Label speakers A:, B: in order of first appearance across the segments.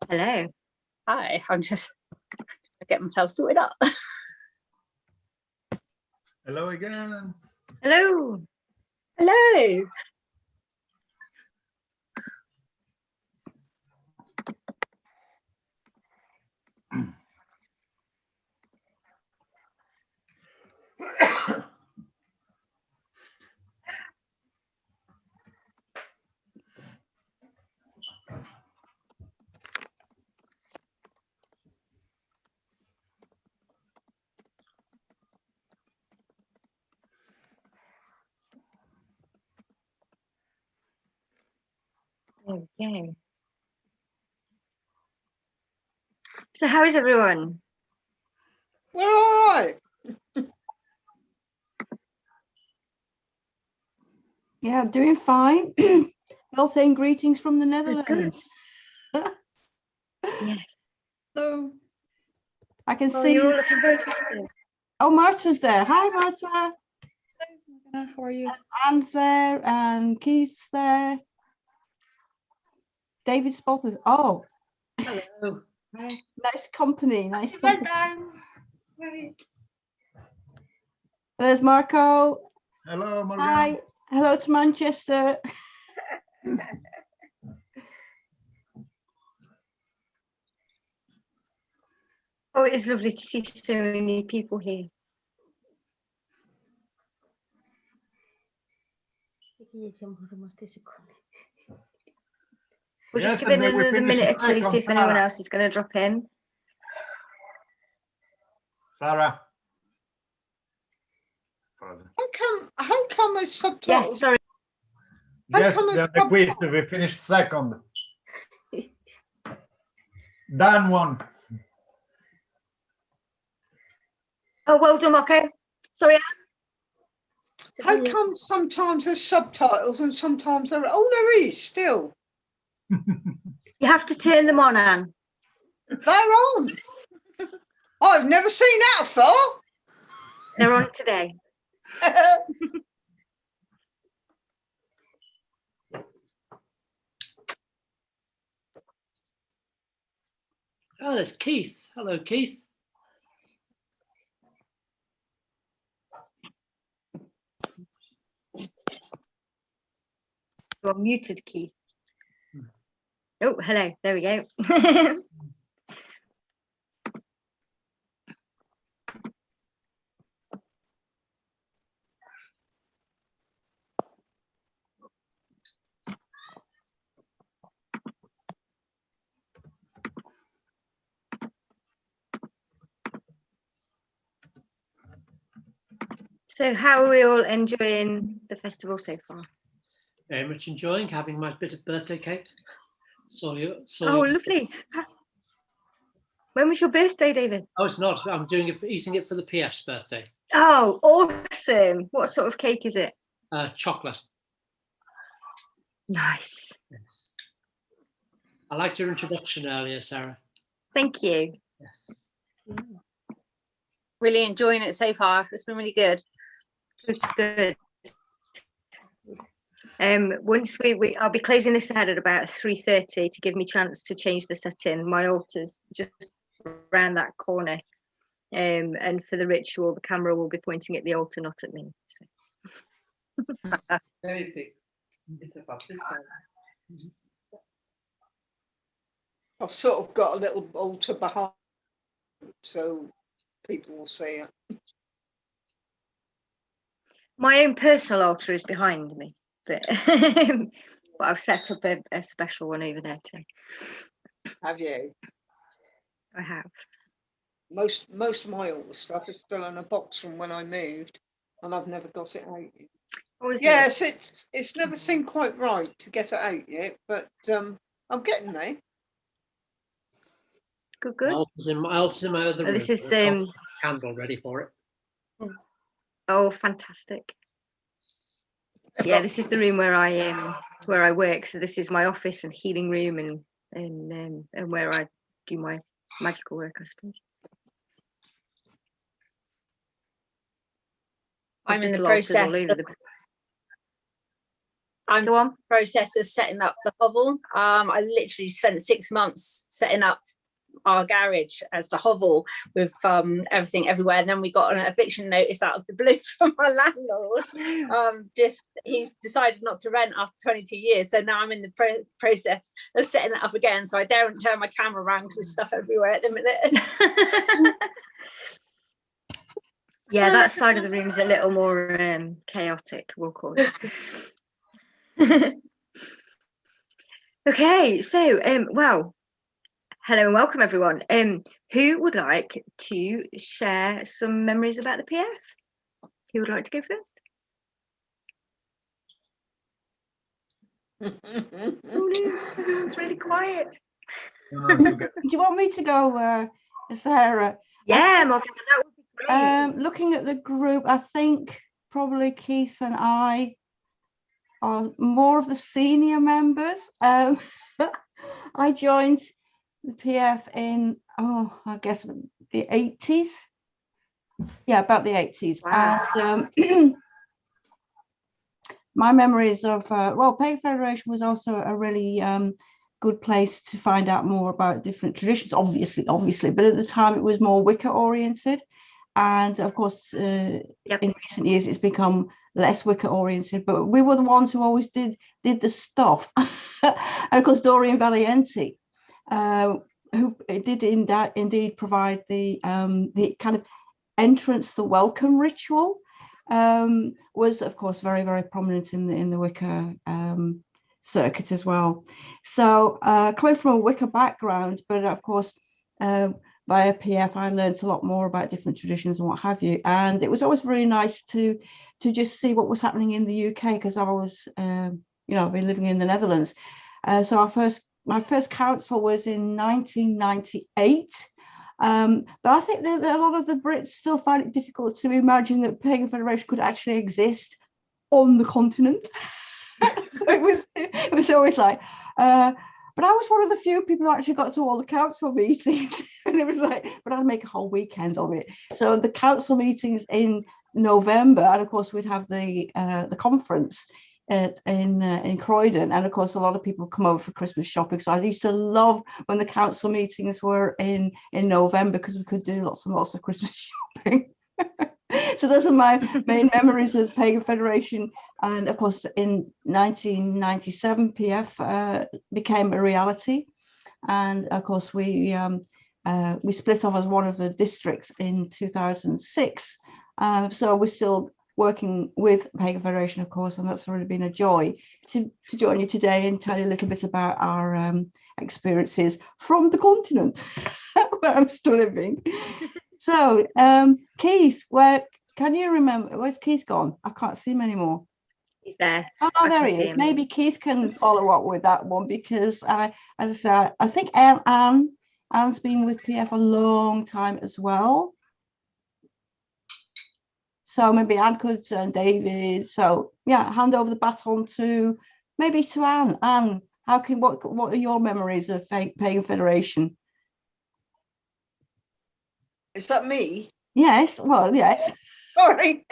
A: Hello.
B: Hi, I'm just get myself sorted up.
C: Hello again.
A: Hello.
B: Hello.
A: Okay. So how is everyone?
D: We're all right.
E: Yeah, doing fine. Health and greetings from the Netherlands.
A: Yes.
B: So,
E: I can
A: Oh,
E: see.
A: you're all looking very festive.
E: Oh, Marta's there. Hi, Marta.
B: how are you?
E: Anne's there, and Keith's there. David Spotted. Oh,
A: Hello. Hi.
E: nice company. Nice company. There's Marco.
C: Hello, Morgan.
E: Hi. Hello to Manchester.
A: Oh, it is lovely to see so many people here. We'll
C: Yes,
A: just give
C: and
A: it
C: then we
A: another
C: finish
A: minute or
C: the
A: two, see if
C: second
A: anyone
C: Sarah.
A: else is going to drop in.
C: Sarah.
D: How come it's subtitles?
A: Yes, sorry.
D: How
C: Yes,
D: come it's
C: the quiz,
D: subtitles?
C: we finished second. Dan won.
A: Oh, well done, Marco. Sorry.
D: How come sometimes there's subtitles and sometimes there? Oh, there is still.
A: You have to turn them on, Anne.
D: They're on. I've never seen that before.
A: They're on today.
F: Oh, there's Keith. Hello, Keith.
A: You're muted, Keith. Oh, hello. There we go. So how are we all enjoying the festival so far?
F: Very much enjoying having my bit of birthday cake.
A: Oh, lovely. When was your birthday, David?
F: Oh, it's not. I'm doing it, eating it for the PF's birthday.
A: Oh, awesome. What sort of cake is it?
F: Chocolate.
A: Nice.
F: Yes. I liked your introduction earlier, Sarah.
A: Thank you.
F: Yes.
B: Really enjoying it so far. It's been really good.
A: Good. Once I'll be closing this out at about 3:30 to give me a chance to change the setting. My altar's just around that corner. And for the ritual, the camera will be pointing at the altar, not at me. So.
G: Very big. It's about this size.
D: I've sort of got a little altar behind, so people will see it.
A: My own personal altar is behind me, but but I've set up a special one over there too.
D: Have you?
A: I have.
D: Most of my altar stuff is still in a box from when I moved, and I've never got it out yet.
A: Oh, is it?
D: Yes, it's never seemed quite right to get it out yet, but I'm getting there.
A: Good, good.
F: Altar's in my other room.
A: This is
F: I've got a candle ready for it.
A: oh, fantastic. Yeah, this is the room where I work. So this is my office and healing room and where I do my magical work, I suppose.
B: I'm in the
A: Little altars all
B: process.
A: over the
B: I'm
A: Go on.
B: process of setting up the hovel. I literally spent 6 months setting up our garage as the hovel with everything everywhere, and then we got an eviction notice out of the blue from my landlord. He's decided not to rent after 22 years, so now I'm in the process of setting it up again, so I daren't turn my camera around because there's stuff everywhere at the minute.
A: Yeah, that side of the room is a little more chaotic, we'll call it. Okay, so well, hello and welcome everyone. Who would like to share some memories about the PF? Who would like to go first? Oh no, everyone's really quiet.
E: Do you want me to go, Sarah?
A: Yeah, Morgan, that would be great.
E: Looking at the group, I think probably Keith and I are more of the senior members. I joined the PF in, I guess the 80s. Yeah, about the 80s.
A: Wow.
E: And my memories of, well, Pagan Federation was also a really good place to find out more about different traditions, obviously, but at the time it was more Wicca oriented. And of course, in recent years, it's become less Wicca oriented, but we were the ones who always did the stuff. And of course, Dorian Valiente, who did indeed provide the kind of entrance, the welcome ritual, was of course very, very prominent in the Wicca circuit as well. So coming from a Wicca background, but of course via PF I learned a lot more about different traditions and what have you, and it was always very nice to just see what was happening in the UK, because I was been living in the Netherlands. So my first council was in 1998. But I think that a lot of the Brits still find it difficult to imagine that Pagan Federation could actually exist on the continent. So it was always like, but I was one of the few people who actually got to all the council meetings, and it was like, but I'd make a whole weekend of it. So the council meetings in November, and of course we'd have the conference in Croydon, and of course a lot of people come over for Christmas shopping. So I used to love when the council meetings were in November, because we could do lots and lots of Christmas shopping. So those are my main memories of the Pagan Federation. And of course in 1997 PF became a reality, and of course we split off as one of the districts in 2006. So we're still working with Pagan Federation, of course, and that's really been a joy to join you today and tell you a little bit about our experiences from the continent where I'm still living. So Keith, where can you remember, where's Keith gone? I can't see him anymore.
A: He's there.
E: Oh, there he is. Maybe Keith can follow up with that one, because as I said, I think Anne's been with PF a long time as well. So maybe Anne could, and David. So yeah, hand over the baton to Anne. Anne, what are your memories of Pagan Federation?
D: Is that me?
E: Yes, well, yes.
D: Sorry.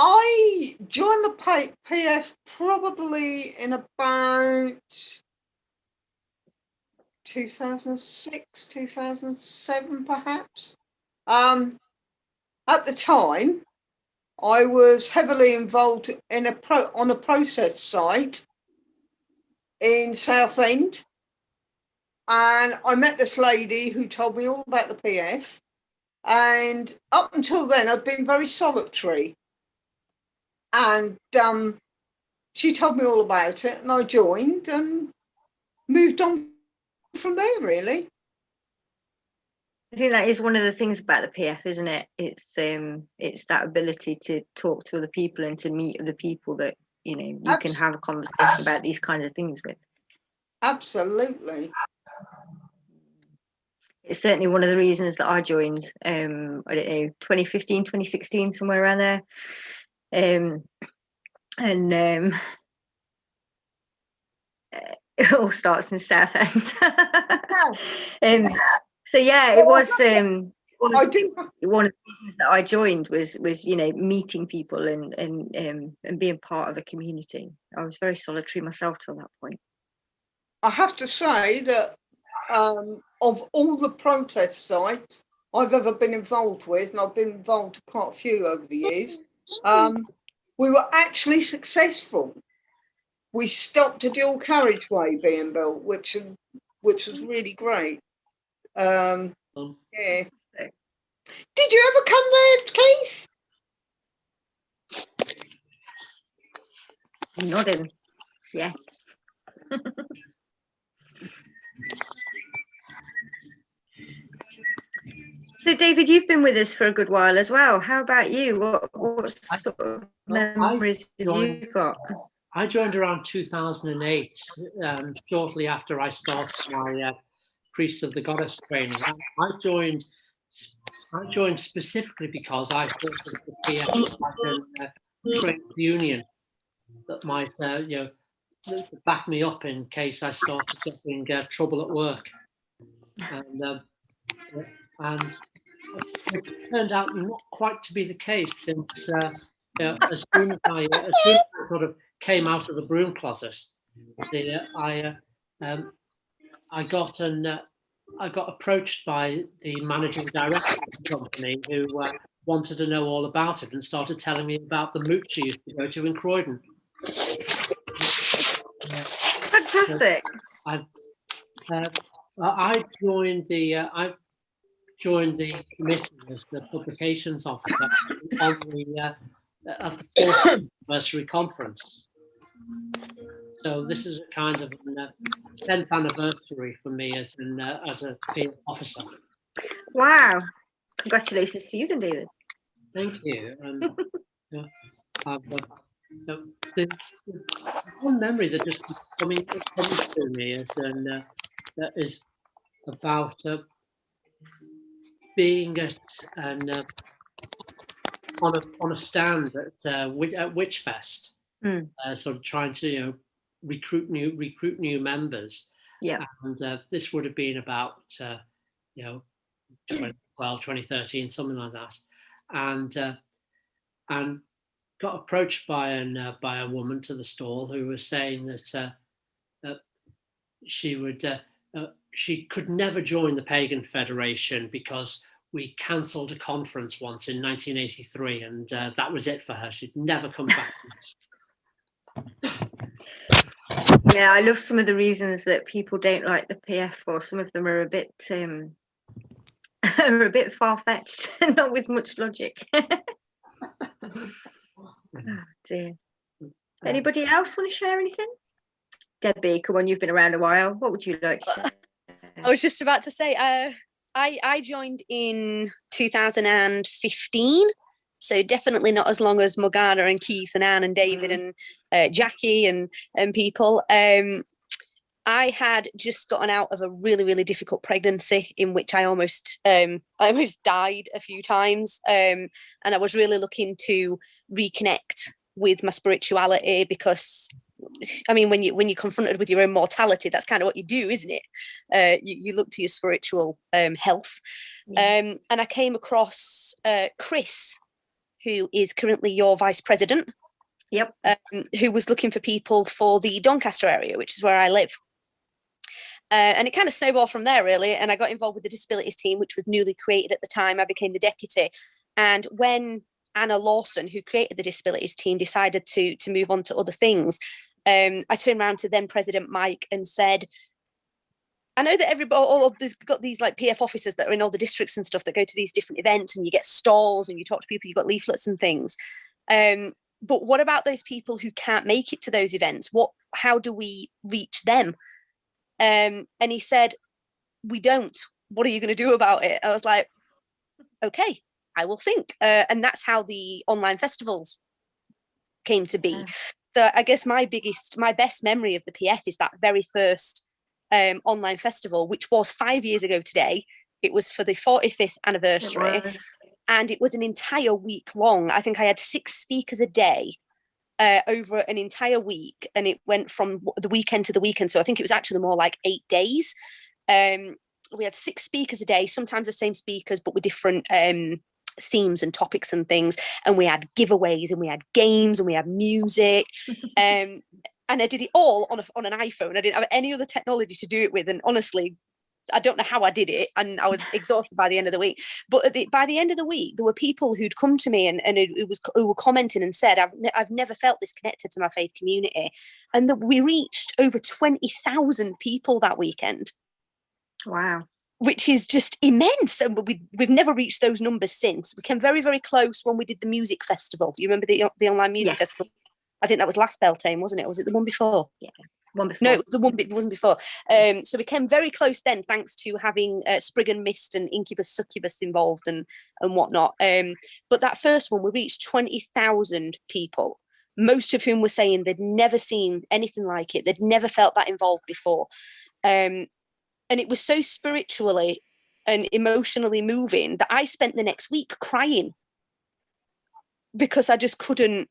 D: I joined the PF probably in about 2006, 2007, perhaps. At the time, I was heavily involved in on a process site in Southend, and I met this lady who told me all about the PF. And up until then, I'd been very solitary. And she told me all about it, and I joined and moved on from there, really.
A: I think that is one of the things about the PF, isn't it? It's that ability to talk to other people and to meet other people that you can have a conversation about these kinds of things with.
D: Absolutely.
A: It's certainly one of the reasons that I joined. I don't know, 2015, 2016, somewhere around there. It all starts in Southend. So yeah, it was
D: I did.
A: One of the reasons that I joined was meeting people and being part of a community. I was very solitary myself till that point.
D: I have to say that of all the protest sites I've ever been involved with, and I've been involved in quite a few over the years, we were actually successful. We stopped a dual carriageway being built, which was really great. Yeah. Did you ever come there, Keith?
A: I'm nodding. Yeah. So, David, you've been with us for a good while as well. How about you? What sort of memories have you got?
F: I joined around 2008, shortly after I started my Priest of the Goddess training. I joined specifically because I thought that the PF was like a trade union that might, back me up in case I started getting trouble at work. And it turned out not quite to be the case, since as soon as I sort of came out of the broom closet, I got approached by the managing director of the company, who wanted to know all about it and started telling me about the mooch she used to go to in Croydon.
A: Fantastic.
F: I joined the committee as the publications officer on at the 4th anniversary conference. So this is a kind of 10th anniversary for me as a field officer.
A: Wow! Congratulations to you, then, David.
F: Thank you. The one memory that just keeps coming to me is about being on a stand at Witchfest, sort of trying to recruit new members.
A: Yeah.
F: And this would have been about 2012, 2013, something like that. And got approached by a woman to the stall who was saying that she could never join the Pagan Federation because we cancelled a conference once in 1983, and that was it for her. She'd never come back.
A: Yeah, I love some of the reasons that people don't like the PF for. Some of them are a bit far-fetched, not with much logic. Oh dear. Anybody else want to share anything? Debbie, come on, you've been around a while. What would you like to share?
H: I was just about to say, I joined in 2015, so definitely not as long as Morgana and Keith and Anne and David and Jackie and people. I had just gotten out of a really, really difficult pregnancy in which I almost died a few times, and I was really looking to reconnect with my spirituality, because I mean, when you're confronted with your own mortality, that's kind of what you do, isn't it? You look to your spiritual health. And I came across Chris, who is currently your vice president.
A: Yep.
H: Who was looking for people for the Doncaster area, which is where I live. And it kind of snowballed from there, really. And I got involved with the disabilities team, which was newly created at the time. I became the deputy. And when Anna Lawson, who created the disabilities team, decided to move on to other things, I turned around to then President Mike and said, I know that everybody, there's got these like PF officers that are in all the districts and stuff that go to these different events, and you get stalls and you talk to people, you've got leaflets and things. But what about those people who can't make it to those events? How do we reach them? And he said, we don't. What are you going to do about it? I was like, okay, I will think. And that's how the online festivals came to be. So I guess my best memory of the PF is that very first online festival, which was 5 years ago today. It was for the 45th anniversary. And it was an entire week long. I think I had 6 speakers a day over an entire week. And it went from the weekend to the weekend. So I think it was actually more like 8 days. And we had 6 speakers a day, sometimes the same speakers, but with different themes and topics and things. And we had giveaways and we had games and we had music. And I did it all on an iPhone. I didn't have any other technology to do it with. And honestly, I don't know how I did it, and I was exhausted by the end of the week. But by the end of the week, there were people who'd come to me and who were commenting and said, I've never felt this connected to my faith community. And that we reached over 20,000 people that weekend.
A: Wow.
H: Which is just immense. And we've never reached those numbers since. We came very, very close when we did the music festival. You remember the online music festival? I think that was last Beltane, wasn't it? Or was it the one before?
A: Yeah. One before.
H: No, it was the one before. So we came very close then, thanks to having Sprig and Mist and Incubus Succubus involved and whatnot. But that first one, we reached 20,000 people, most of whom were saying they'd never seen anything like it. They'd never felt that involved before. And it was so spiritually and emotionally moving that I spent the next week crying because I just couldn't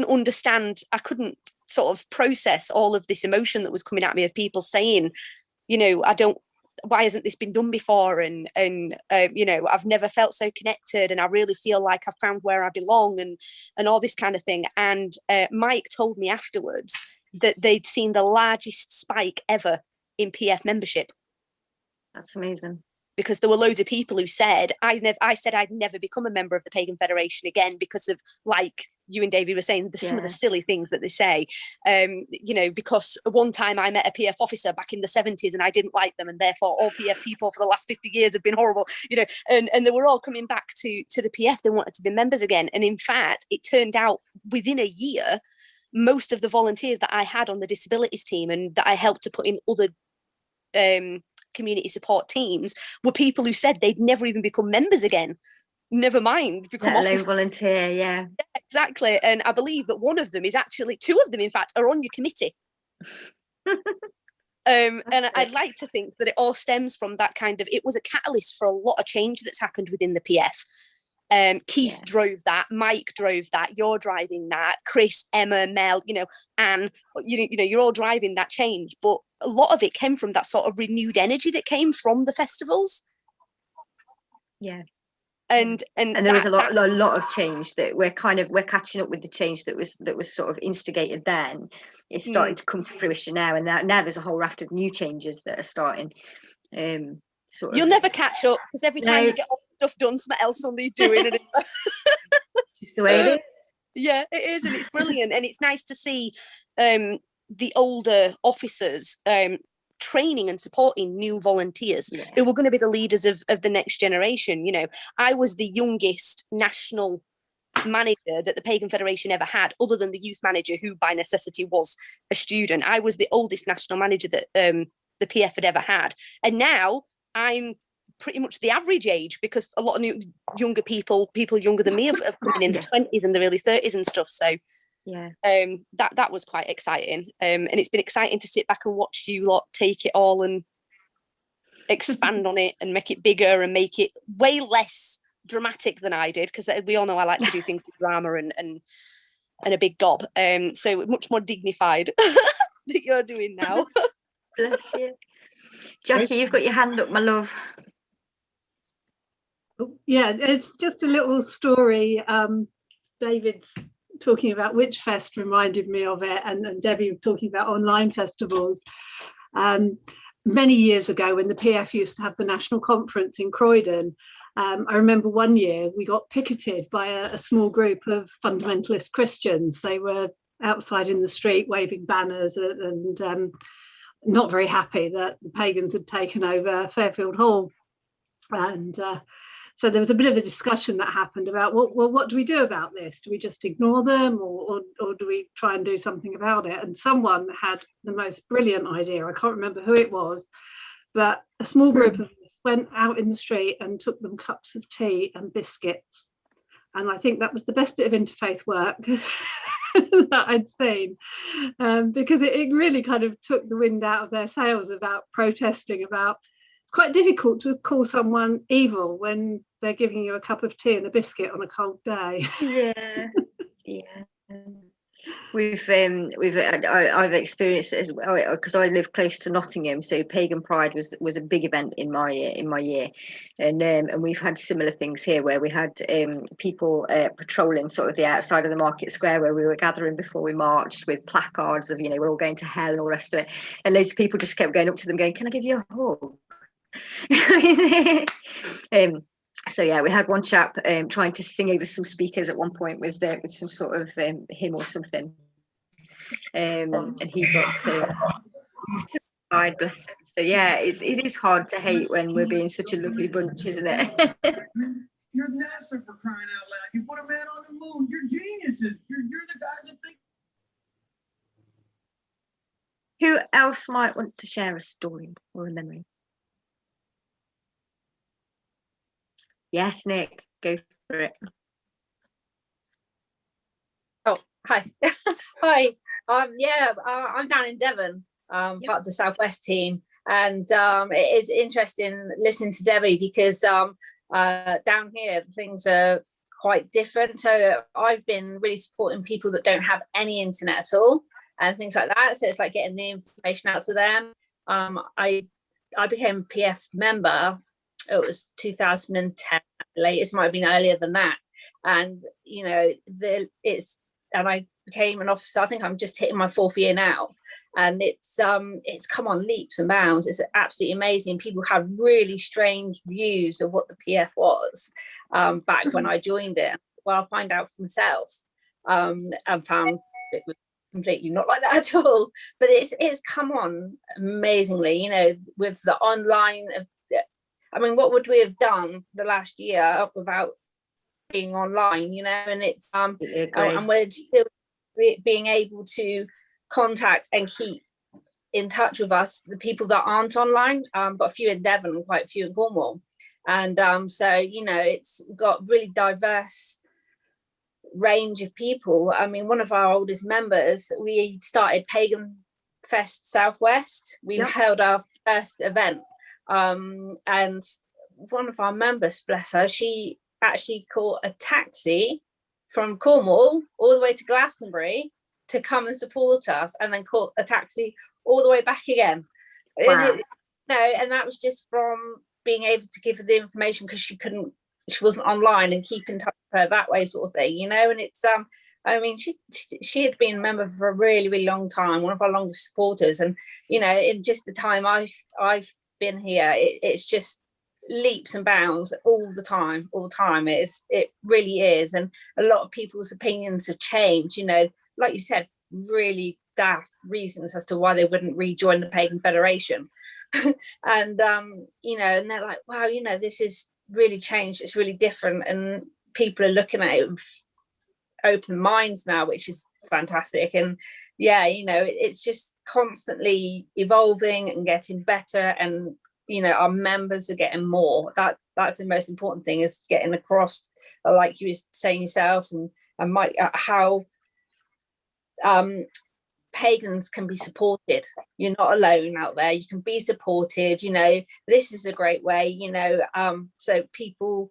H: understand. I couldn't sort of process all of this emotion that was coming at me of people saying, you know, why hasn't this been done before? And you know, I've never felt so connected and I really feel like I've found where I belong and all this kind of thing. And Mike told me afterwards that they'd seen the largest spike ever in PF membership.
A: That's amazing.
H: Because there were loads of people who said, I said I'd never become a member of the Pagan Federation again because of, like you and David were saying, some of the silly things that they say. You know, because one time I met a PF officer back in the 70s and I didn't like them, and therefore all PF people for the last 50 years have been horrible, you know, and they were all coming back to the PF. They wanted to be members again. And in fact, it turned out within a year, most of the volunteers that I had on the disabilities team and that I helped to put in other community support teams were people who said they'd never even become members again, never mind become officers.
A: Volunteer. Yeah,
H: exactly. And I believe that one of them is actually, 2 of them in fact are on your committee. And I'd like to think that it all stems from that kind of, it was a catalyst for a lot of change that's happened within the PF. Keith drove that, Mike drove that, you're driving that, Chris, Emma, Mel, you know, Anne, you know, you're all driving that change. But a lot of it came from that sort of renewed energy that came from the festivals.
A: Yeah.
H: And
A: there was a lot of change that we're catching up with the change that was sort of instigated then. It's starting to come to fruition now, and now there's a whole raft of new changes that are starting.
H: You'll never catch up because every time you get all the stuff done, something else will need doing. And
A: just the way it is.
H: Yeah, it is, and it's brilliant, and it's nice to see the older officers training and supporting new volunteers who were going to be the leaders of the next generation. You know, I was the youngest national manager that the Pagan Federation ever had, other than the youth manager, who by necessity was a student. I was the oldest national manager that the PF had ever had, and now I'm pretty much the average age, because a lot of younger people younger than me have come in the 20s and the early 30s and stuff. So that was quite exciting, and it's been exciting to sit back and watch you lot take it all and expand on it and make it bigger and make it way less dramatic than I did, because we all know I like to do things with drama and a big gob, so much more dignified that you're doing now.
A: Bless you. Jackie, you've got your hand up, my love.
I: Yeah, it's just a little story. David's talking about Witchfest reminded me of it, and Debbie talking about online festivals. Many years ago, when the PF used to have the national conference in Croydon, I remember one year we got picketed by a small group of fundamentalist Christians. They were outside in the street waving banners and not very happy that the pagans had taken over Fairfield Hall. And so there was a bit of a discussion that happened about, well, what do we do about this? Do we just ignore them, or do we try and do something about it? And someone had the most brilliant idea. I can't remember who it was, but a small group of us went out in the street and took them cups of tea and biscuits. And I think that was the best bit of interfaith work that I'd seen, because it really kind of took the wind out of their sails about protesting about, it's quite difficult to call someone evil when they're giving you a cup of tea and a biscuit on a cold day.
A: Yeah. I've experienced it as well because I live close to Nottingham, so Pagan Pride was a big event in my year, and we've had similar things here where we had people patrolling sort of the outside of the market square where we were gathering before we marched with placards of we're all going to hell and all the rest of it, and loads of people just kept going up to them going, "Can I give you a hug?" So yeah, we had one chap trying to sing over some speakers at one point with some sort of hymn or something, and he got bless him. So yeah, it is hard to hate when we're being such a lovely bunch, isn't it?
J: You're NASA for crying out loud. You put a man on the moon. You're geniuses. You're the guys that think.
A: Who else might want to share a story or a memory? Yes, Nick, go for it.
B: Oh, hi. Hi. Yeah, I'm down in Devon, part of the Southwest team. And it is interesting listening to Debbie because down here, things are quite different. So I've been really supporting people that don't have any internet at all and things like that. So it's like getting the information out to them. I became a PF member. It was 2010, latest might have been earlier than that. And and I became an officer. I think I'm just hitting my 4th year now, and it's come on leaps and bounds. It's absolutely amazing. People have really strange views of what the PF was back when I joined it. Well, I'll find out for myself, and found it was completely not like that at all. But it's come on amazingly. With the online. I mean, what would we have done the last year without being online, and it's and we're still being able to contact and keep in touch with us, the people that aren't online. Got a few in Devon and quite a few in Cornwall, and so it's got really diverse range of people. I mean, one of our oldest members, we started Pagan Fest Southwest. We held our first event. And one of our members, bless her, she actually caught a taxi from Cornwall all the way to Glastonbury to come and support us, and then caught a taxi all the way back again.
A: Wow.
B: And that was just from being able to give her the information because she wasn't online, and keep in touch with her that way, sort of thing, and it's I mean, she had been a member for a really, really long time, one of our longest supporters, and in just the time I've been here, it's just leaps and bounds all the time. It really is. And a lot of people's opinions have changed, like you said, really daft reasons as to why they wouldn't rejoin the Pagan Federation. And and they're like, wow, this is really changed, it's really different, and people are looking at it with open minds now, which is fantastic. And yeah, it's just constantly evolving and getting better, and our members are getting more. That's the most important thing, is getting across, like you were saying yourself, and Mike, how pagans can be supported. You're not alone out there, you can be supported. This is a great way, so people,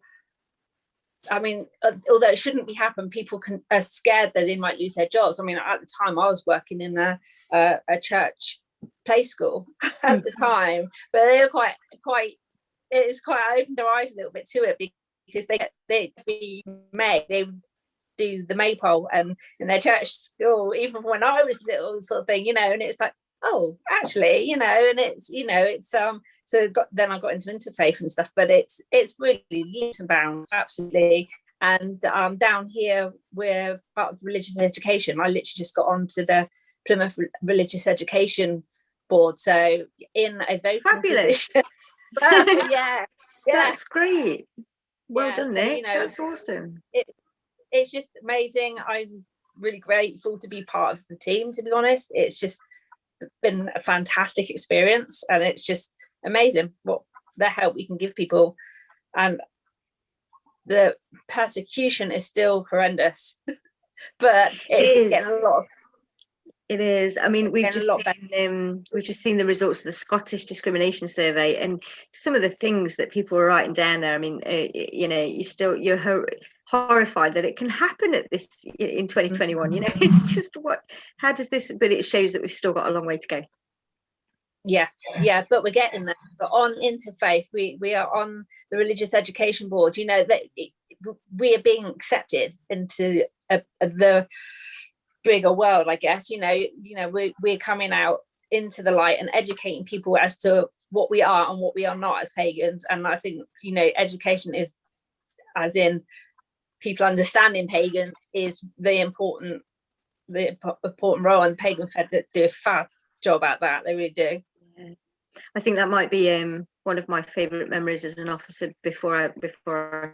B: I mean, although it shouldn't be happening, people are scared that they might lose their jobs. I mean, at the time I was working in a church play school at the time, but they were quite it was quite, I opened their eyes a little bit to it, because they would do the maypole and in their church school, even when I was little, sort of thing, and it's like, oh, actually, and it's it's then I got into interfaith and stuff, but it's really leaps and bounds, absolutely. And down here we're part of religious education. I literally just got onto the Plymouth Religious Education Board, so in a voting position. yeah,
A: that's great. Well done,
B: so,
A: Nick. That's awesome.
B: It's just amazing. I'm really grateful to be part of the team, to be honest. It's just been a fantastic experience, and it's just amazing what the help we can give people. And the persecution is still horrendous, but it's getting a lot.
A: It is. I mean, we've just seen the results of the Scottish Discrimination Survey, and some of the things that people are writing down there. I mean, you're horrified that it can happen at this in 2021. You know, it's just how does this? But it shows that we've still got a long way to go.
B: Yeah, but we're getting there. But on Interfaith, we are on the Religious Education Board. You know that we are being accepted into the bigger world, I guess. You know, we're coming out into the light and educating people as to what we are and what we are not as pagans. And I think, you know, education is, as in people understanding pagan, is the important role, and Pagan Fed do a fab job at that. They really do.
A: Yeah. I think that might be one of my favourite memories as an officer. Before I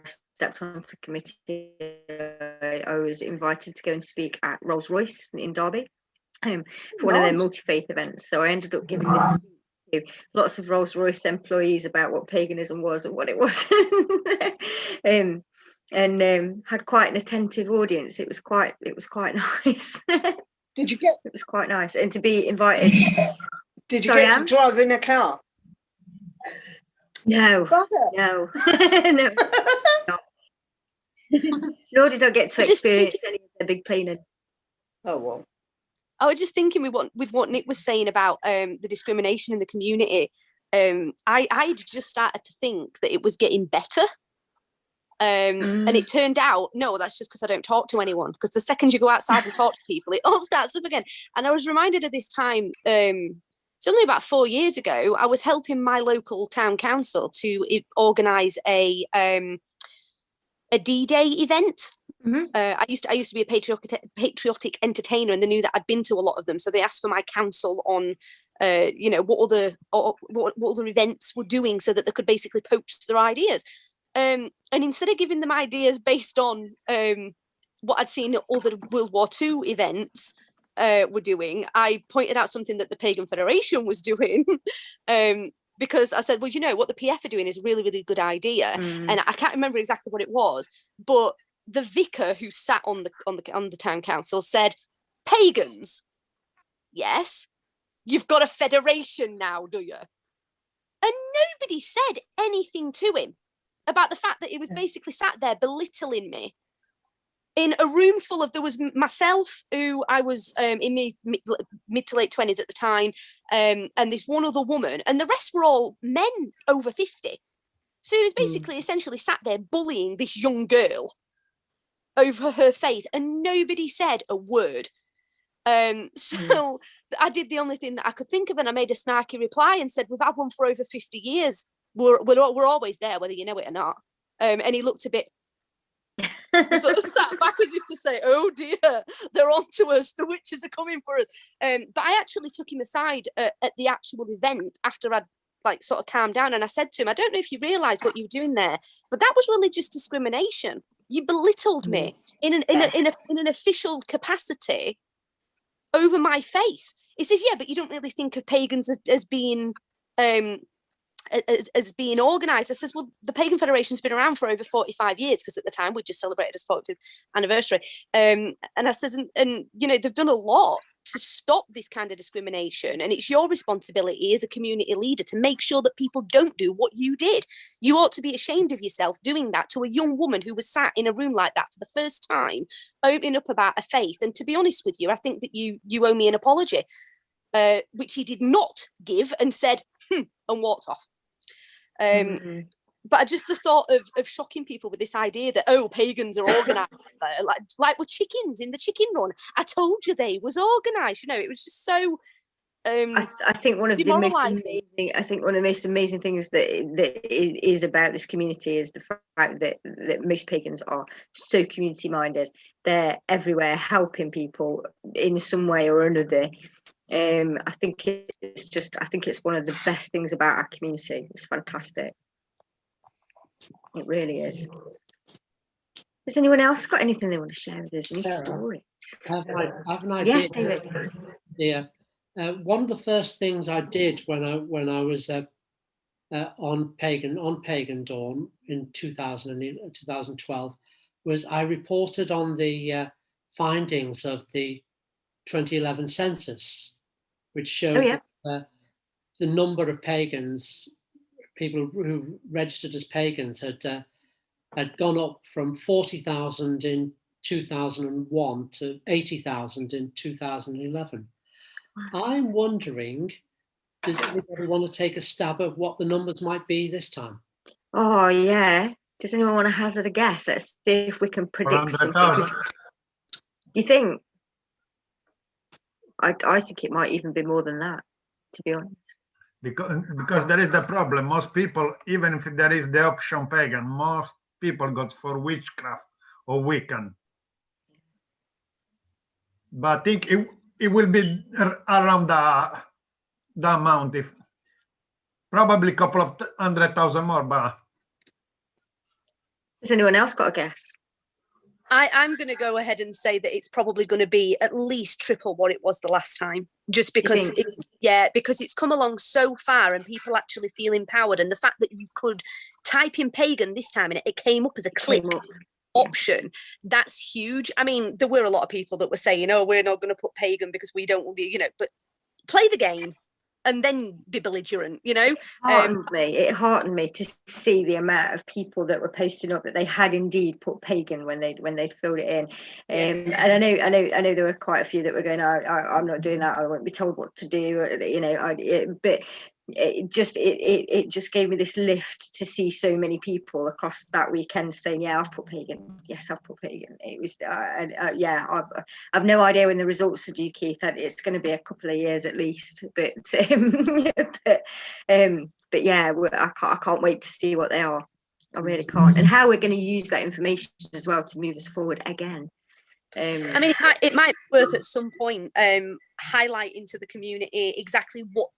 A: stepped onto committee, I was invited to go and speak at Rolls Royce in Derby for one of their multi-faith events. So I ended up giving this speech to lots of Rolls Royce employees about what paganism was and what it wasn't. And had quite an attentive audience. It was quite nice.
D: Did you get?
A: It was quite nice, and to be invited.
D: Did you get to drive in a car?
A: No, no, no. Nor did I get to experience any of the big planing.
D: Oh well.
H: I was just thinking with what Nick was saying about the discrimination in the community. I just started to think that it was getting better. And it turned out, no, that's just because I don't talk to anyone. Because the second you go outside and talk to people, it all starts up again. And I was reminded of this time, it's only about 4 years ago, I was helping my local town council to organise a D-Day event. I used to be a patriotic entertainer, and they knew that I'd been to a lot of them. So they asked for my counsel on, you know, what other events were doing, so that they could basically poach their ideas. And instead of giving them ideas based on what I'd seen other World War II events were doing, I pointed out something that the Pagan Federation was doing. Because I said, well, you know, what the PF are doing is a really, really good idea. And I can't remember exactly what it was, but the vicar who sat on the town council said, pagans? Yes. You've got a federation now, do you? And nobody said anything to him about the fact that he was basically sat there belittling me in a room full of, there was myself, who I was in mid to late 20s at the time, and this one other woman, and the rest were all men over 50. So he was basically essentially sat there bullying this young girl over her faith, and nobody said a word. So I did the only thing that I could think of, and I made a snarky reply and said, we've had one for over 50 years. We're always there, whether you know it or not. And he looked a bit sort of sat back as if to say, oh dear, they're on to us, the witches are coming for us. But I actually took him aside at the actual event after I'd like sort of calmed down, and I said to him, I don't know if you realise what you were doing there, but that was religious discrimination. You belittled me in an official capacity over my faith. He says, yeah, but you don't really think of pagans as being as being organised. I says, well, the Pagan Federation's been around for over 45 years, because at the time we just celebrated its 40th anniversary. And I says, and you know, they've done a lot to stop this kind of discrimination, and it's your responsibility as a community leader to make sure that people don't do what you did. You ought to be ashamed of yourself doing that to a young woman who was sat in a room like that for the first time, opening up about a faith. And to be honest with you, I think that you owe me an apology, which he did not give, and said, and walked off. But just the thought of shocking people with this idea that, oh, pagans are organised, like we're chickens in the chicken run. I told you they was organised. You know, it was just so.
A: I think one of the most amazing things that is about this community is the fact that most pagans are so community minded. They're everywhere helping people in some way or another. I think it's one of the best things about our community. It's fantastic. It really is. Has anyone else got anything they want to share with us? Any story?
F: I have an idea.
A: Yes, David.
F: Yeah. One of the first things I did when I was on Pagan Dawn in 2012 was I reported on the findings of the 2011 census, which showed the number of pagans, people who registered as pagans, had had gone up from 40,000 in 2001 to 80,000 in 2011. I'm wondering, does anybody want to take a stab at what the numbers might be this time?
A: Oh yeah. Does anyone want to hazard a guess? Let's see if we can predict something. 'Cause do you think? I think it might even be more than that, to be honest.
C: Because there is the problem. Most people, even if there is the option pagan, most people go for witchcraft or Wiccan. But I think it will be around the amount, if probably a couple of 100,000 more. But
A: has anyone else got a guess?
H: I'm going to go ahead and say that it's probably going to be at least triple what it was the last time, just because because it's come along so far and people actually feel empowered, and the fact that you could type in pagan this time and it came up as a click option, that's huge. I mean, there were a lot of people that were saying, oh, we're not going to put pagan because we don't want to, you know, but play the game and then be belligerent, you know.
A: It heartened me to see the amount of people that were posting up that they had indeed put pagan when they'd filled it in. And I know there were quite a few that were going, I'm not doing that, I won't be told what to do, you know. But it just gave me this lift to see so many people across that weekend saying, yeah, I've put pagan, yes, I've put pagan. It was I've no idea when the results are due, Keith. It's going to be a couple of years at least, but yeah, I can't wait to see what they are. I really can't, and how we're going to use that information as well to move us forward again.
H: I mean, it might be worth at some point highlighting to the community exactly what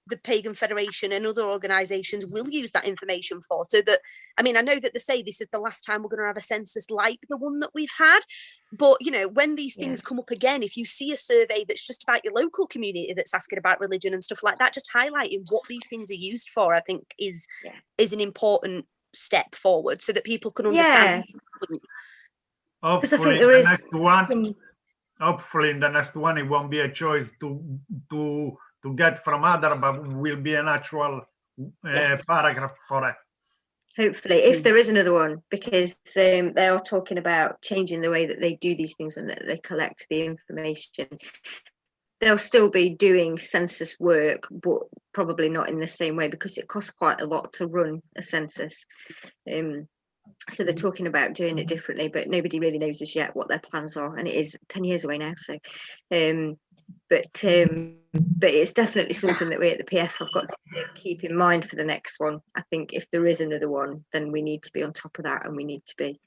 H: the Pagan Federation and other organisations will use that information for, so that, I mean, I know that they say this is the last time we're going to have a census like the one that we've had, but, you know, when these things come up again, if you see a survey that's just about your local community that's asking about religion and stuff like that, just highlighting what these things are used for, I think is an important step forward, so that people can understand.
C: Hopefully, I think there is hopefully in the next one it won't be a choice to get from other, but will be an actual paragraph for it.
A: Hopefully, if there is another one, because they are talking about changing the way that they do these things and that they collect the information. They'll still be doing census work, but probably not in the same way, because it costs quite a lot to run a census. So they're talking about doing it differently, but nobody really knows as yet what their plans are, and it is 10 years away now. So but it's definitely something that we at the PF have got to keep in mind for the next one. I think if there is another one, then we need to be on top of that, and we need to be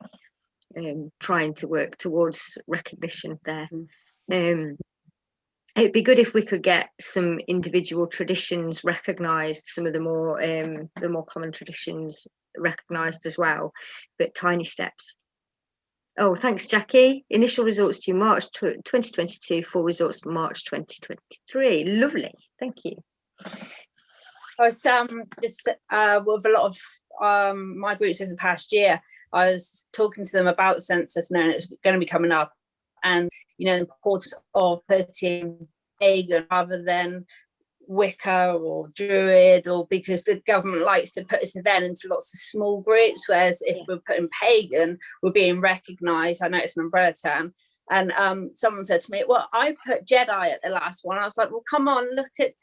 A: trying to work towards recognition there. It'd be good if we could get some individual traditions recognised, some of the more common traditions recognised as well, but tiny steps. Oh, thanks, Jackie. Initial results due March 2022, full results March 2023. Lovely, thank you.
B: I was with a lot of my groups over the past year. I was talking to them about the census, knowing it's going to be coming up, and you know, the importance of putting pagan rather than Wicca or Druid, or because the government likes to put us then into lots of small groups, whereas if we're putting pagan, we're being recognised. I know it's an umbrella term, and someone said to me, well, I put Jedi at the last one. I was like, well, come on, look at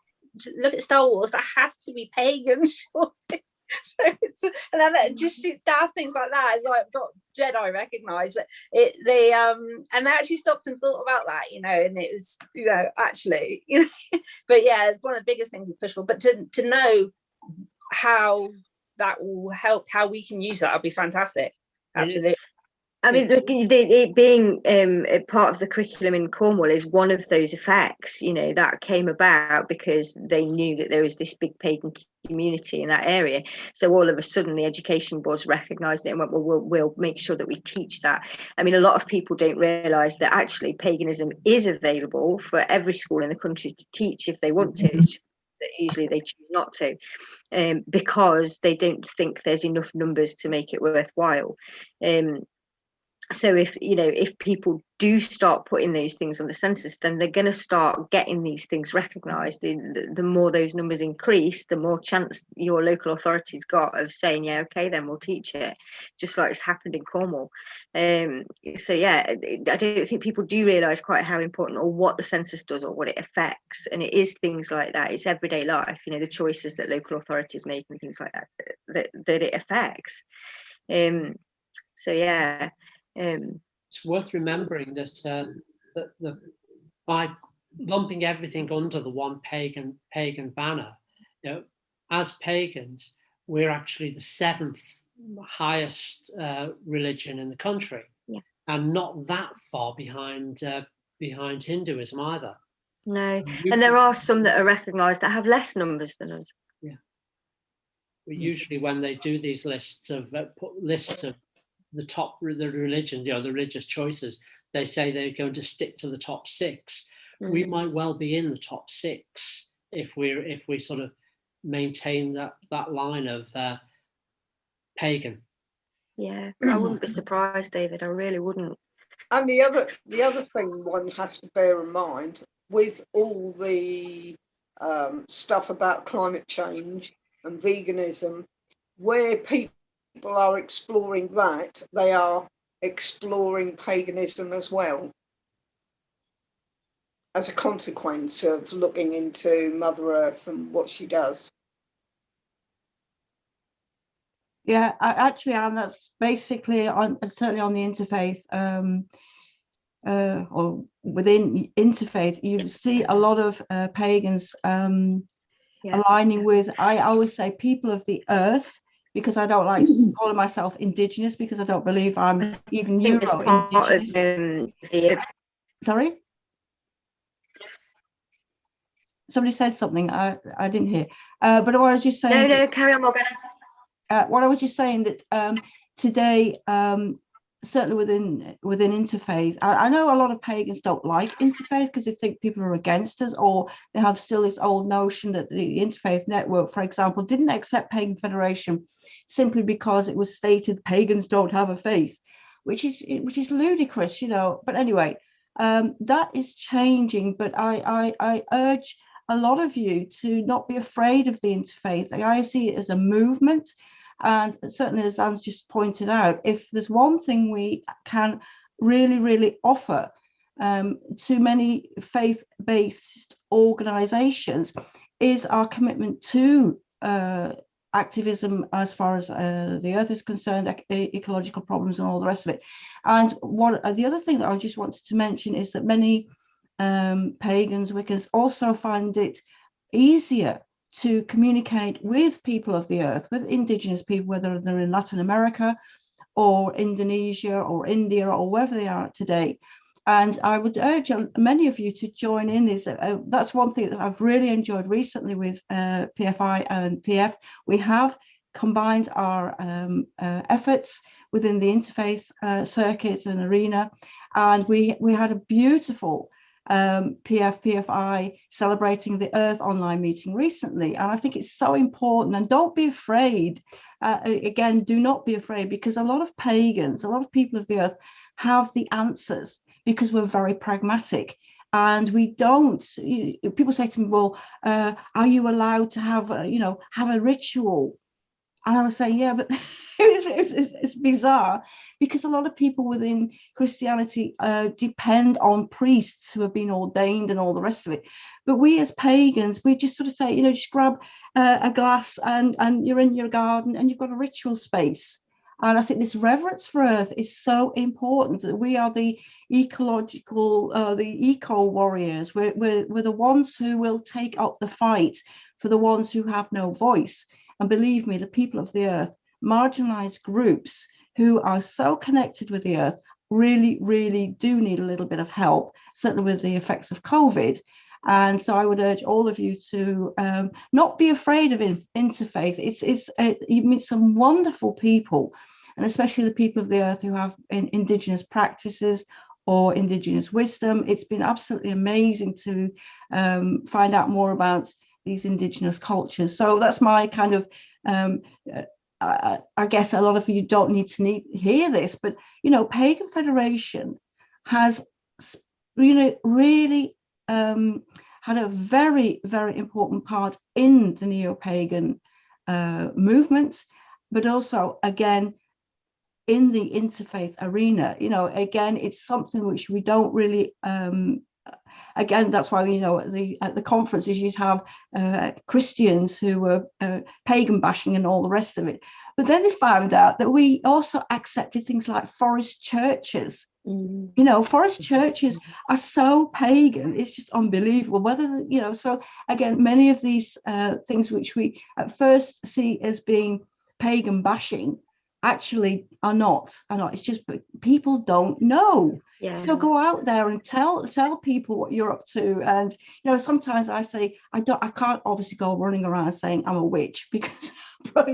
B: Star Wars, that has to be pagan. So it's, and then just daft things like that. It's like not Jedi recognised, but they actually stopped and thought about that, you know, and it was, you know, actually, you know, but yeah, it's one of the biggest things we push for. But to know how that will help, how we can use that, would be fantastic. Absolutely.
A: I mean, it being a part of the curriculum in Cornwall is one of those effects, you know, that came about because they knew that there was this big pagan community in that area. So all of a sudden the education boards recognised it and went, well, we'll make sure that we teach that. I mean, a lot of people don't realise that actually paganism is available for every school in the country to teach if they want to. It's just that usually they choose not to, because they don't think there's enough numbers to make it worthwhile. So if people do start putting those things on the census, then they're going to start getting these things recognised. The more those numbers increase, the more chance your local authorities got of saying, yeah, okay, then we'll teach it, just like it's happened in Cornwall. So yeah, I don't think people do realise quite how important or what the census does or what it affects. And it is things like that. It's everyday life, the choices that local authorities make and things like that it affects. So yeah.
F: It's worth remembering that by lumping everything under the one pagan banner, as pagans, we're actually the 7th highest religion in the country, and not that far behind Hinduism either.
A: No, and there are some that are recognised that have less numbers than us.
F: Yeah, but usually when they do these lists of the religion, the religious choices, they say they're going to stick to the top 6. We might well be in the top 6 if we sort of maintain that line of pagan.
A: Yeah, I wouldn't be surprised, David. I really wouldn't.
D: And the other thing one has to bear in mind with all the stuff about climate change and veganism, where people are exploring that, they are exploring paganism as well, as a consequence of looking into Mother Earth and what she does.
E: Yeah, actually, Anne, that's basically certainly on the interfaith or within interfaith, you see a lot of pagans aligning with, I always say, people of the earth, because I don't like calling myself indigenous, because I don't believe I'm even Euro-indigenous. Sorry? Somebody said something, I didn't hear. But what I was just saying...
A: No, carry on, Morgan.
E: What I was just saying that today, certainly within interfaith, I know a lot of pagans don't like interfaith because they think people are against us, or they have still this old notion that the Interfaith Network, for example, didn't accept Pagan Federation simply because it was stated pagans don't have a faith, which is ludicrous, But anyway, that is changing. But I urge a lot of you to not be afraid of the interfaith. I see it as a movement. And certainly, as Anne's just pointed out, if there's one thing we can really, really offer to many faith-based organisations is our commitment to activism as far as the earth is concerned, ecological problems and all the rest of it. And what the other thing that I just wanted to mention is that many pagans, Wiccans also find it easier to communicate with people of the earth, with indigenous people, whether they're in Latin America or Indonesia or India or wherever they are today. And I would urge many of you to join in this. That's one thing that I've really enjoyed recently with PFI and PF. We have combined our efforts within the interfaith circuit and arena, and we had a beautiful PFI celebrating the Earth online meeting recently, and I think it's so important. And don't be afraid, again, do not be afraid, because a lot of pagans, a lot of people of the earth have the answers, because we're very pragmatic. And we don't, people say to me, well, are you allowed to have a ritual? And I was saying, yeah, but it's bizarre, because a lot of people within Christianity depend on priests who have been ordained and all the rest of it. But we as pagans, we just sort of say, just grab a glass and you're in your garden and you've got a ritual space. And I think this reverence for earth is so important, that we are the ecological, the eco warriors. We're the ones who will take up the fight for the ones who have no voice. And believe me, the people of the earth, marginalized groups who are so connected with the earth, really, really do need a little bit of help, certainly with the effects of COVID. And so I would urge all of you to not be afraid of interfaith. You meet some wonderful people, and especially the people of the earth who have indigenous practices or indigenous wisdom. It's been absolutely amazing to find out more about these indigenous cultures. So that's my kind of I guess a lot of you don't need to hear this, but Pagan Federation has really had a very, very important part in the neo-pagan movement, but also again in the interfaith arena. Again, it's something which we don't really again, that's why at the conferences you'd have Christians who were pagan bashing and all the rest of it. But then they found out that we also accepted things like forest churches. Forest churches are so pagan, it's just unbelievable. So again, many of these things which we at first see as being pagan bashing actually are not. It's just people don't know. Yeah. So go out there and tell people what you're up to. And sometimes I say I can't obviously go running around saying I'm a witch, because that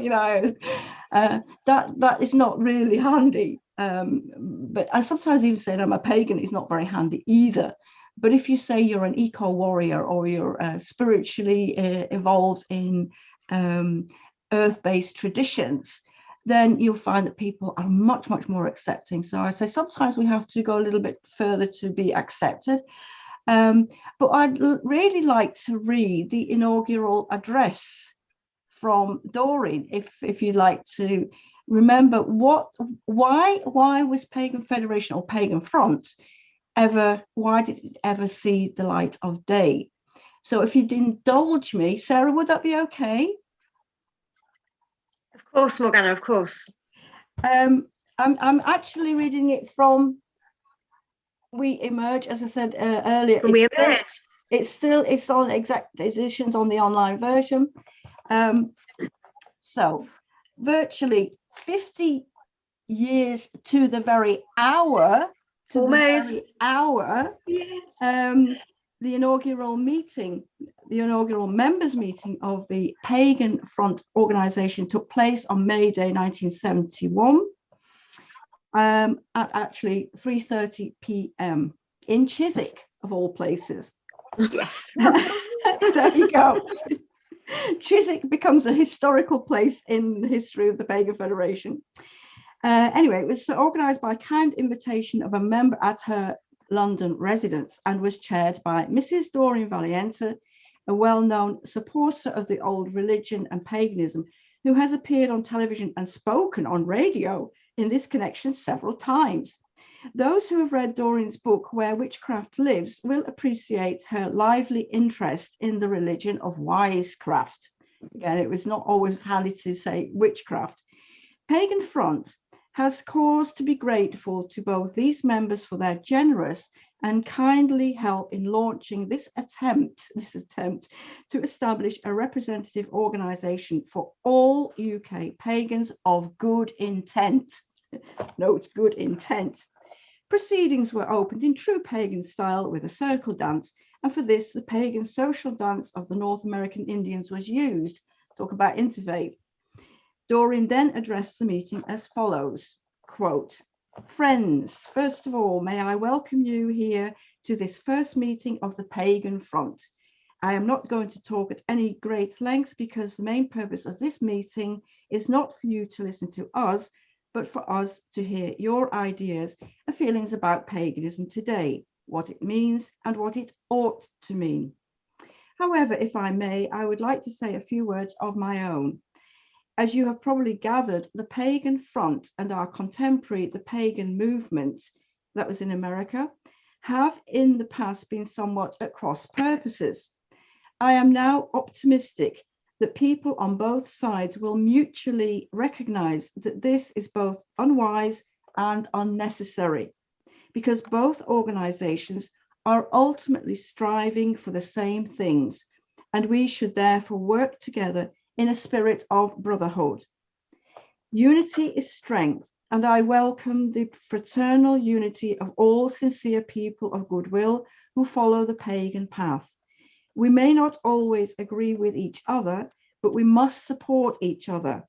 E: is not really handy. But I sometimes even say I'm a pagan is not very handy either. But if you say you're an eco warrior, or you're spiritually involved in earth-based traditions, then you'll find that people are much, much more accepting. So I say sometimes we have to go a little bit further to be accepted. But I'd really like to read the inaugural address from Doreen, if you'd like to remember why was Pagan Federation or Pagan Front why did it ever see the light of day? So if you'd indulge me, Sarah, would that be okay?
A: Of course, Morgana, of course.
E: I'm actually reading it from We Emerge, as I said earlier.
A: We Emerge.
E: It's on exact editions on the online version. So virtually 50 years to the very hour, yes. The inaugural members meeting of the Pagan Front organization took place on May Day 1971 at actually 3:30 p.m. in Chiswick, of all places.
A: Yes.
E: There you go. Chiswick becomes a historical place in the history of the Pagan Federation. Anyway, it was organized by kind invitation of a member at her London residence, and was chaired by Mrs. Doreen Valiente, a well-known supporter of the old religion and paganism, who has appeared on television and spoken on radio in this connection several times. Those who have read Doreen's book, Where Witchcraft Lives, will appreciate her lively interest in the religion of wisecraft. Again, it was not always handy to say witchcraft. Pagan Front has cause to be grateful to both these members for their generous and kindly help in launching this attempt to establish a representative organisation for all UK pagans of good intent. Note, good intent. Proceedings were opened in true pagan style with a circle dance, and for this the pagan social dance of the North American Indians was used. Talk about interfaith. Doreen then addressed the meeting as follows, quote, "Friends, first of all, may I welcome you here to this first meeting of the Pagan Front. I am not going to talk at any great length because the main purpose of this meeting is not for you to listen to us, but for us to hear your ideas and feelings about paganism today, what it means and what it ought to mean. However, if I may, I would like to say a few words of my own. As you have probably gathered, the Pagan Front and our contemporary, the pagan movement that was in America, have in the past been somewhat at cross purposes. I am now optimistic that people on both sides will mutually recognize that this is both unwise and unnecessary, because both organizations are ultimately striving for the same things, and we should therefore work together in a spirit of brotherhood. Unity is strength, and I welcome the fraternal unity of all sincere people of goodwill who follow the pagan path. We may not always agree with each other, but we must support each other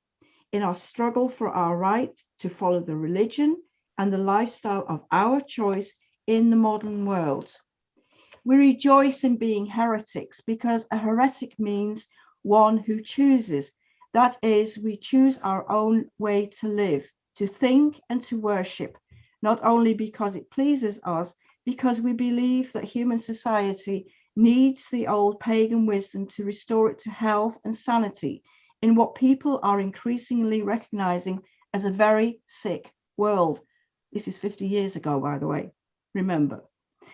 E: in our struggle for our right to follow the religion and the lifestyle of our choice in the modern world. We rejoice in being heretics because a heretic means one who chooses, That is, we choose our own way to live, to think and to worship, not only because it pleases us, because we believe that human society needs the old pagan wisdom to restore it to health and sanity in what people are increasingly recognizing as a very sick world. This is 50 years ago, by the way, remember.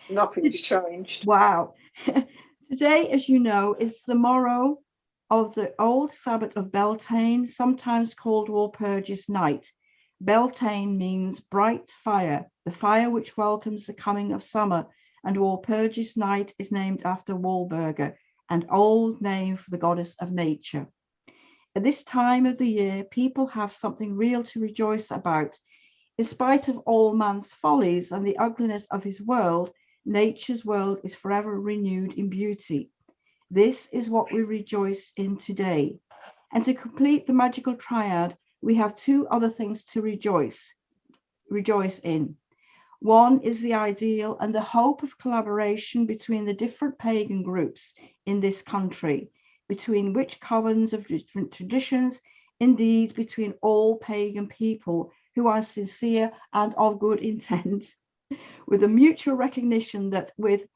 D: Nothing's changed.
E: Wow. Today, as you know, is the morrow of the old Sabbath of Beltane, sometimes called Walpurgis Night. Beltane means bright fire, the fire which welcomes the coming of summer, and Walpurgis Night is named after Walburga, an old name for the goddess of nature. At this time of the year, people have something real to rejoice about. In spite of all man's follies and the ugliness of his world, nature's world is forever renewed in beauty. This is what we rejoice in today. And to complete the magical triad, we have two other things to rejoice in. One is the ideal and the hope of collaboration between the different pagan groups in this country, between witch covens of different traditions, indeed between all pagan people who are sincere and of good intent, with a mutual recognition that with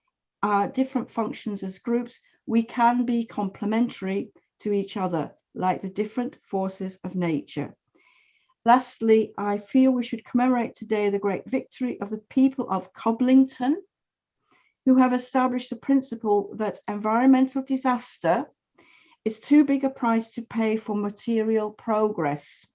E: our different functions as groups, we can be complementary to each other, like the different forces of nature. Lastly, I feel we should commemorate today the great victory of the people of Coblington, who have established the principle that environmental disaster is too big a price to pay for material progress.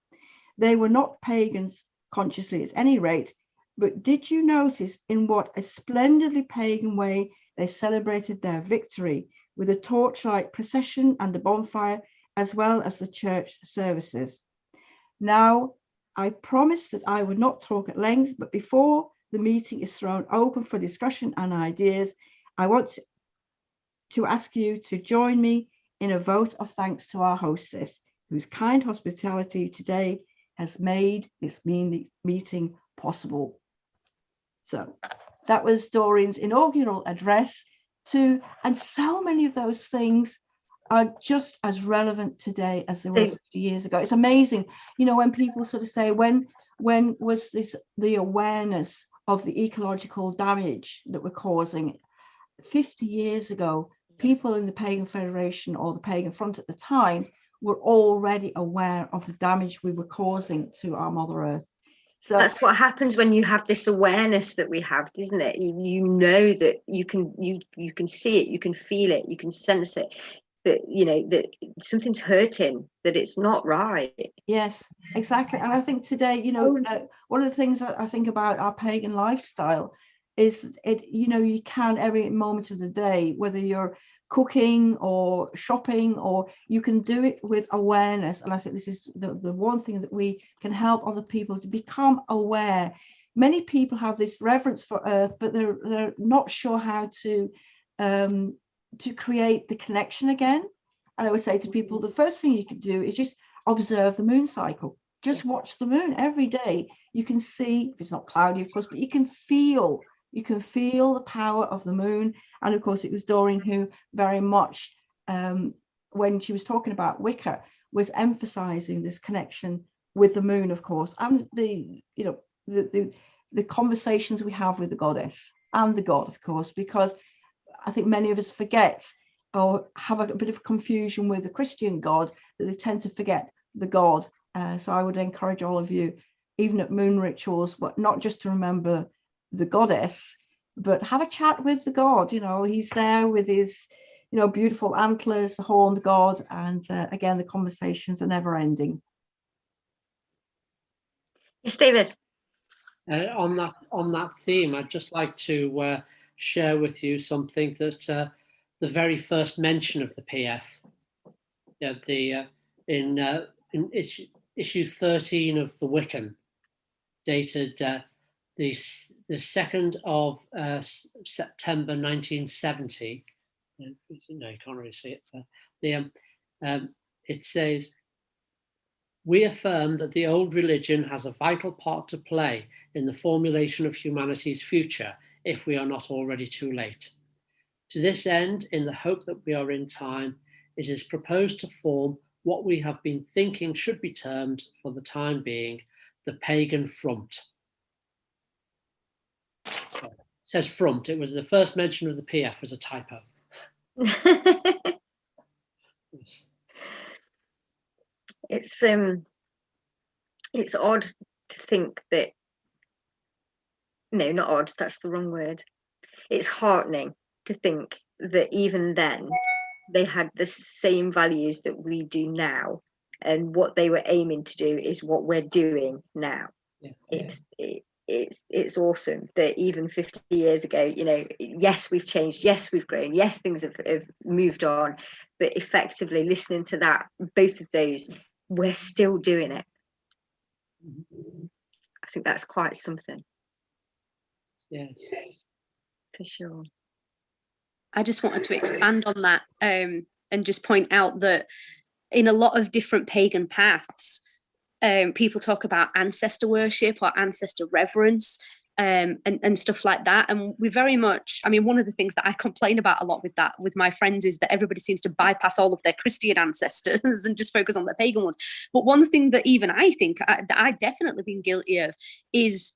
E: They were not pagans consciously at any rate, but did you notice in what a splendidly pagan way they celebrated their victory with a torchlight procession and a bonfire, as well as the church services? Now, I promised that I would not talk at length, but before the meeting is thrown open for discussion and ideas, I want to ask you to join me in a vote of thanks to our hostess, whose kind hospitality today has made this meeting possible. So that was Doreen's inaugural address and so many of those things are just as relevant today as they were 50 years ago. It's amazing, you know, when people sort of say, when was this the awareness of the ecological damage that we're causing? 50 years ago, people in the Pagan Federation or the Pagan Front at the time were already aware of the damage we were causing to our Mother Earth. So
A: that's what happens when you have this awareness that we have, isn't it? You know that you can see it, you can feel it, you can sense it, that you know that something's hurting, that it's not right.
E: Yes, exactly. And I think today, you know, one of the things that I think about our pagan lifestyle is you can every moment of the day, whether you're cooking or shopping, or you can do it with awareness. And I think this is the one thing that we can help other people to become aware. Many people have this reverence for Earth, but they're not sure how to create the connection again. And I would say to people, the first thing you can do is just observe the moon cycle. Just watch the moon every day. You can see, if it's not cloudy, of course, but you can feel the power of the moon. And of course, it was Doreen who very much, when she was talking about Wicca, was emphasizing this connection with the moon, of course, and the conversations we have with the goddess and the god, of course, because I think many of us forget or have a bit of confusion with the Christian God, that they tend to forget the God. So I would encourage all of you, even at moon rituals, but not just to remember the goddess, but have a chat with the god. You know, he's there with his, beautiful antlers, the horned god, and again, the conversations are never ending.
A: Yes, David.
F: On that theme, I'd just like to share with you something that the very first mention of the PF, in issue 13 of the Wiccan, dated the 2nd of September 1970. No, you can't really see it. It says, "We affirm that the old religion has a vital part to play in the formulation of humanity's future, if we are not already too late. To this end, in the hope that we are in time, it is proposed to form what we have been thinking should be termed, for the time being, the pagan front. It says front. It was the first mention of the PF was a typo.
A: It's odd to think that, no, not odd, that's the wrong word. It's heartening to think that even then they had the same values that we do now, and what they were aiming to do is what we're doing now. Yeah. It's awesome that even 50 years ago, you know, yes, we've changed, yes, we've grown, yes, things have moved on, but effectively listening to that, both of those, we're still doing it. I think that's quite something.
F: Yes,
A: for sure.
H: I just wanted to expand on that and just point out that in a lot of different pagan paths, people talk about ancestor worship or ancestor reverence and stuff like that. And we very much, I mean, one of the things that I complain about a lot with my friends is that everybody seems to bypass all of their Christian ancestors and just focus on their pagan ones. But one thing that even I think that I've definitely been guilty of is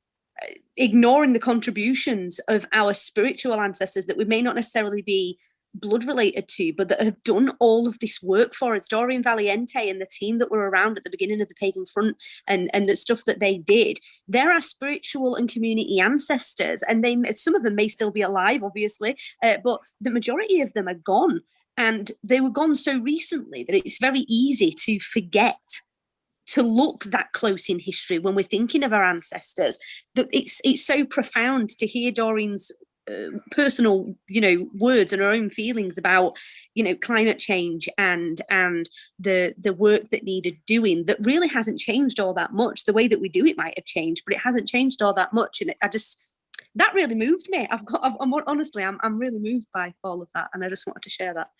H: ignoring the contributions of our spiritual ancestors that we may not necessarily be blood related to, but that have done all of this work for us. Doreen Valiente and the team that were around at the beginning of the Pagan Front and the stuff that they did, they're our spiritual and community ancestors, and some of them may still be alive, obviously, but the majority of them are gone, and they were gone so recently that it's very easy to forget to look that close in history when we're thinking of our ancestors. That it's so profound to hear Doreen's personal, words and her own feelings about, climate change and the work that needed doing, that really hasn't changed all that much. The way that we do it might have changed, but it hasn't changed all that much. And that really moved me. Honestly, I'm really moved by all of that, and I just wanted to share that.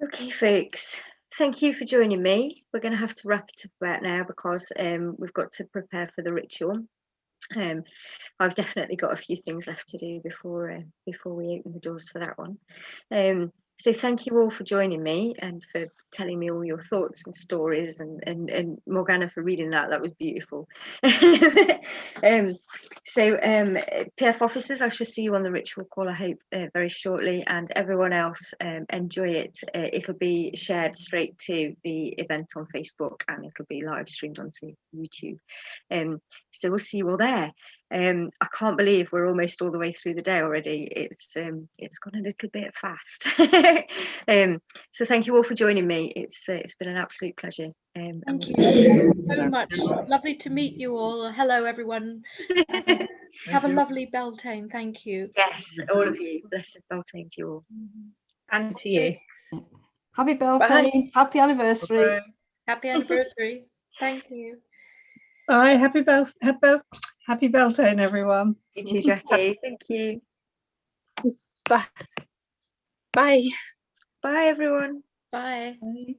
A: Okay, folks, thank you for joining me. We're going to have to wrap it up right now because we've got to prepare for the ritual. I've definitely got a few things left to do before we open the doors for that one. So thank you all for joining me and for telling me all your thoughts and stories, and Morgana for reading that. That was beautiful. So PF officers, I shall see you on the ritual call, I hope, very shortly, and everyone else, enjoy it. It'll be shared straight to the event on Facebook, and it'll be live streamed onto YouTube. So we'll see you all there. I can't believe we're almost all the way through the day already. It's gone a little bit fast. So thank you all for joining me. It's been an absolute pleasure.
K: Thank you so much. Lovely to meet you all. Hello everyone. Have a lovely Beltane. Thank you.
A: Yes, all of you. Blessed Beltane to you all.
B: And to you.
E: Happy Beltane. Happy anniversary.
K: Bye. Happy anniversary. Thank you.
I: Bye. Happy Beltane, everyone.
A: You too, Jackie. Thank you.
B: Bye. Bye.
A: Bye, everyone.
K: Bye.
I: Bye.